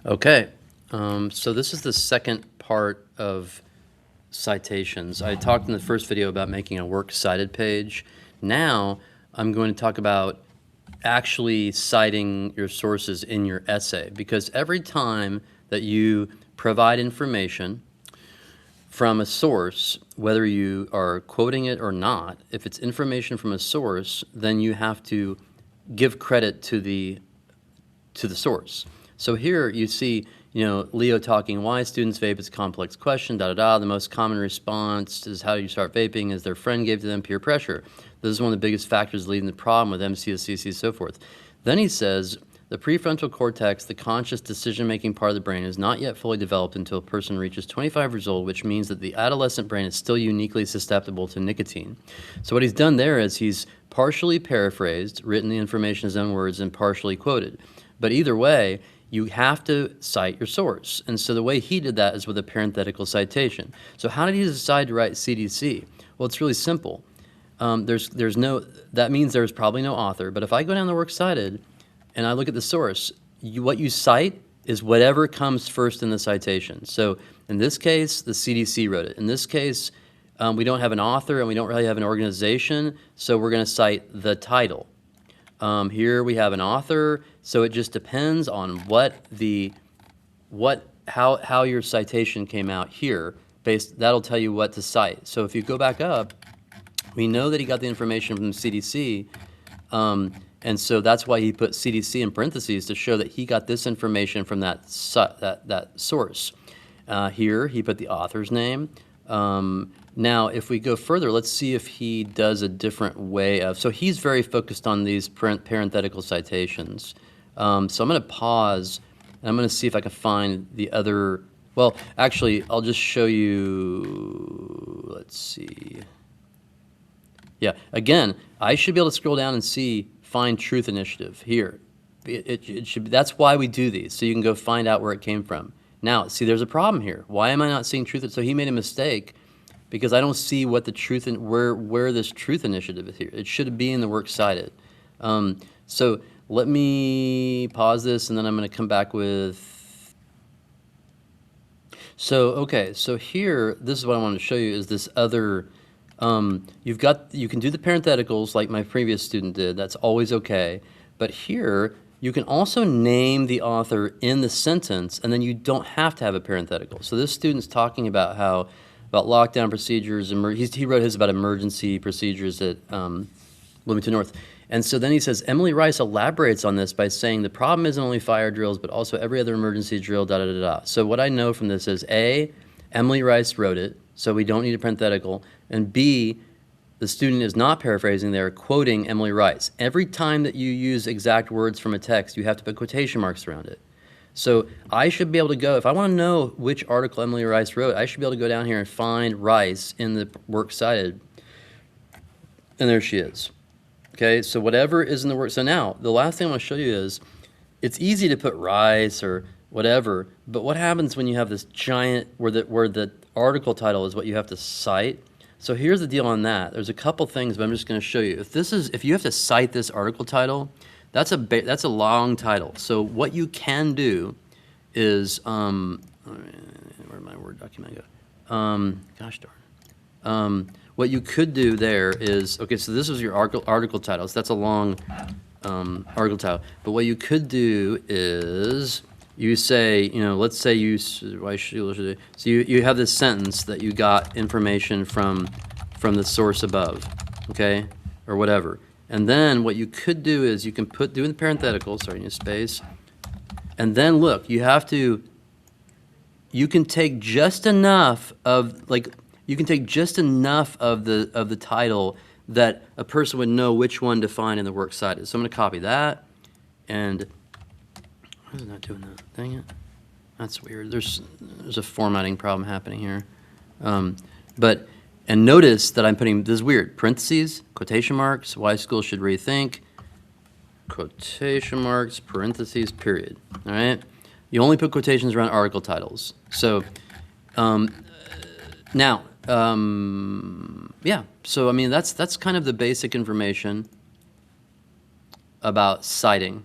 Okay, so this is the second part of citations. I talked in the first video about making a works cited page. Now I'm going to talk about actually citing your sources in your essay, because every time that you provide information from a source, whether you are quoting it or not, if it's information from a source, then you have to give credit to the source. So here you see, Leo talking, why students vape is a complex question, da-da-da. The most common response is, how do you start vaping? Is their friend gave to them peer pressure. This is one of the biggest factors leading to the problem with MCSCC, so forth. Then he says, the prefrontal cortex, the conscious decision-making part of the brain, is not yet fully developed until a person reaches 25 years old, which means that the adolescent brain is still uniquely susceptible to nicotine. So what he's done there is he's partially paraphrased, written the information in his own words, and partially quoted. But either way, you have to cite your source. And so the way he did that is with a parenthetical citation. So how did he decide to write CDC? Well, it's really simple. That means there's probably no author. But if I go down the works cited and I look at the source, what you cite is whatever comes first in the citation. So in this case, the CDC wrote it. In this case, we don't have an author and we don't really have an organization, so we're going to cite the title. Here we have an author, so it just depends on how your citation came out here. That'll tell you what to cite. So if you go back up, we know that he got the information from the CDC, and so that's why he put CDC in parentheses to show that he got this information from that source. Here he put the author's name. Now, if we go further, let's see if he does a different way of, so he's very focused on these parenthetical citations. So I'm going to pause, and I'm going to see if I can find the other, well, actually, I'll just show you, let's see. Yeah, again, I should be able to scroll down and see Find Truth Initiative here. It should be, that's why we do these, so you can go find out where it came from. Now, see, there's a problem here. Why am I not seeing truth? So he made a mistake because I don't see what the truth and where this truth initiative is here. It should be in the works cited. So let me pause this, and then I'm going to come back with. So okay, so here, this is what I wanted to show you is this other. You can do the parentheticals like my previous student did. That's always okay. But here, you can also name the author in the sentence, and then you don't have to have a parenthetical. So this student's talking about about lockdown procedures. He wrote his about emergency procedures at Bloomington North. And so then he says, Emily Rice elaborates on this by saying the problem isn't only fire drills, but also every other emergency drill, da-da-da-da. So what I know from this is, A, Emily Rice wrote it, so we don't need a parenthetical, and B, the student is not paraphrasing, they're quoting Emily Rice. Every time that you use exact words from a text, you have to put quotation marks around it. So I should be able to go, if I want to know which article Emily Rice wrote, I should be able to go down here and find Rice in the works cited, and there she is. Okay, so whatever is in the work. So now, the last thing I want to show you is, it's easy to put Rice or whatever, but what happens when you have this giant, where the article title is what you have to cite? So here's the deal on that. There's a couple things, but I'm just going to show you. If you have to cite this article title, that's a long title. So what you can do is, where'd my Word document go? Gosh darn. What you could do there is, okay, so this is your article title. So that's a long article title. But what you could do is, you say, let's say so you have this sentence that you got information from the source above, okay, or whatever. And then what you could do is you can do in the parenthetical, sorry, in space, and then look, you can take just enough of, the title that a person would know which one to find in the works cited. So I'm going to copy that, and why is it not doing that? Dang it. That's weird. There's a formatting problem happening here. And notice that I'm putting, this is weird, parentheses, quotation marks, why schools should rethink, quotation marks, parentheses, period. All right? You only put quotations around article titles. So now, yeah. So I mean, that's kind of the basic information about citing.